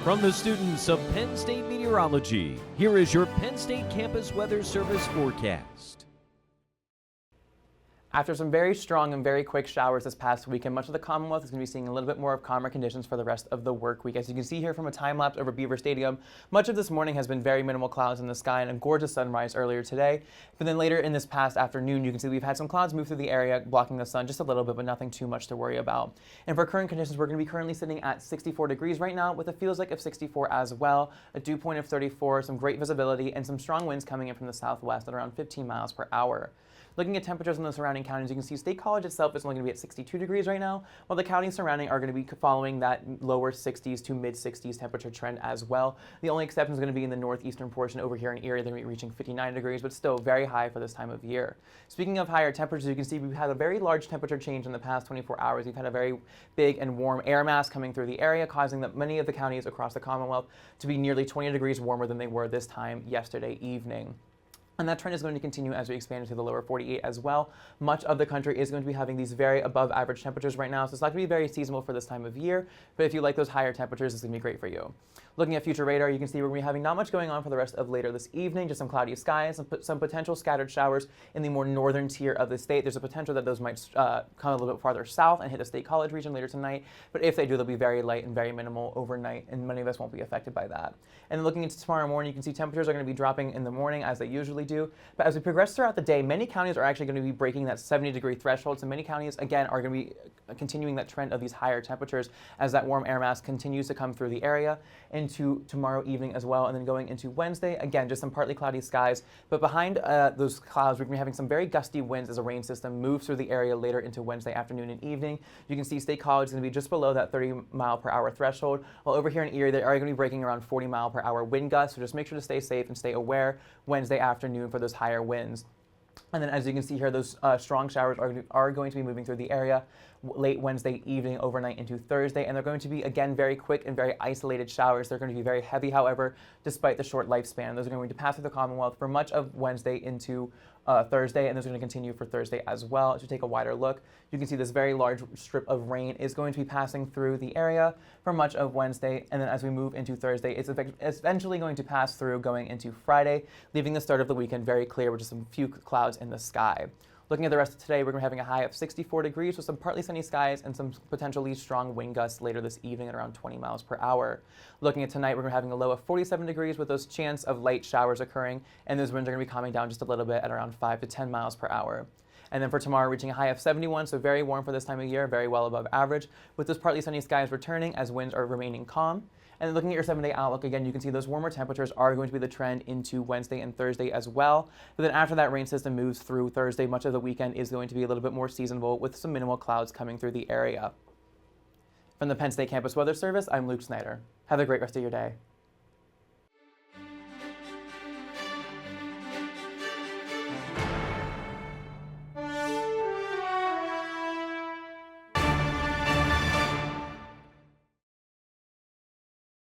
From the students of Penn State Meteorology, here is your Penn State Campus Weather Service forecast. After some very strong and very quick showers this past weekend, much of the Commonwealth is going to be seeing a little bit more of calmer conditions for the rest of the work week. As you can see here from a time lapse over Beaver Stadium, much of this morning has been very minimal clouds in the sky and a gorgeous sunrise earlier today. But then later in this past afternoon, you can see we've had some clouds move through the area, blocking the sun just a little bit, but nothing too much to worry about. And for current conditions, we're going to be currently sitting at 64 degrees right now with a feels like of 64 as well, a dew point of 34, some great visibility, and some strong winds coming in from the southwest at around 15 miles per hour. Looking at temperatures in the surrounding counties, you can see State College itself is only going to be at 62 degrees right now, while the counties surrounding are going to be following that lower 60s to mid 60s temperature trend as well. The only exception is going to be in the northeastern portion over here in Erie. They're going to be reaching 59 degrees, but still very high for this time of year. Speaking of higher temperatures, you can see we've had a very large temperature change in the past 24 hours. We've had a very big and warm air mass coming through the area, causing many of the counties across the Commonwealth to be nearly 20 degrees warmer than they were this time yesterday evening. And that trend is going to continue as we expand into the lower 48 as well. Much of the country is going to be having these very above average temperatures right now, so it's not going to be very seasonal for this time of year, but if you like those higher temperatures, it's going to be great for you. Looking at future radar, you can see we're going to be having not much going on for the rest of later this evening, just some cloudy skies, some potential scattered showers in the more northern tier of the state. There's a potential that those might come a little bit farther south and hit the State College region later tonight, but if they do, they'll be very light and very minimal overnight, and many of us won't be affected by that. And looking into tomorrow morning, you can see temperatures are going to be dropping in the morning as they usually do, but as we progress throughout the day, many counties are actually going to be breaking that 70-degree threshold, so many counties, again, are going to be continuing that trend of these higher temperatures as that warm air mass continues to come through the area into tomorrow evening as well, and then going into Wednesday, again, just some partly cloudy skies, but behind those clouds, we're going to be having some very gusty winds as a rain system moves through the area later into Wednesday afternoon and evening. You can see State College is going to be just below that 30-mile-per-hour threshold, while over here in Erie, they are going to be breaking around 40-mile-per-hour wind gusts, so just make sure to stay safe and stay aware Wednesday afternoon for those higher winds. And then as you can see here, those strong showers are going to be moving through the area late Wednesday evening, overnight into Thursday, and they're going to be, again, very quick and very isolated showers. They're going to be very heavy, however, despite the short lifespan. Those are going to pass through the Commonwealth for much of Wednesday into Thursday, and those are going to continue for Thursday as well. As you take a wider look, you can see this very large strip of rain is going to be passing through the area for much of Wednesday, and then as we move into Thursday, it's eventually going to pass through going into Friday, leaving the start of the weekend very clear with just some few clouds in the sky. Looking at the rest of today, we're going to be having a high of 64 degrees with some partly sunny skies and some potentially strong wind gusts later this evening at around 20 miles per hour. Looking at tonight, we're going to be having a low of 47 degrees with those chance of light showers occurring, and those winds are going to be calming down just a little bit at around 5 to 10 miles per hour. And then for tomorrow, reaching a high of 71, so very warm for this time of year, very well above average, with those partly sunny skies returning as winds are remaining calm. And then looking at your 7-day outlook, again, you can see those warmer temperatures are going to be the trend into Wednesday and Thursday as well. But then after that rain system moves through Thursday, much of the weekend is going to be a little bit more seasonable with some minimal clouds coming through the area. From the Penn State Campus Weather Service, I'm Luke Snyder. Have a great rest of your day.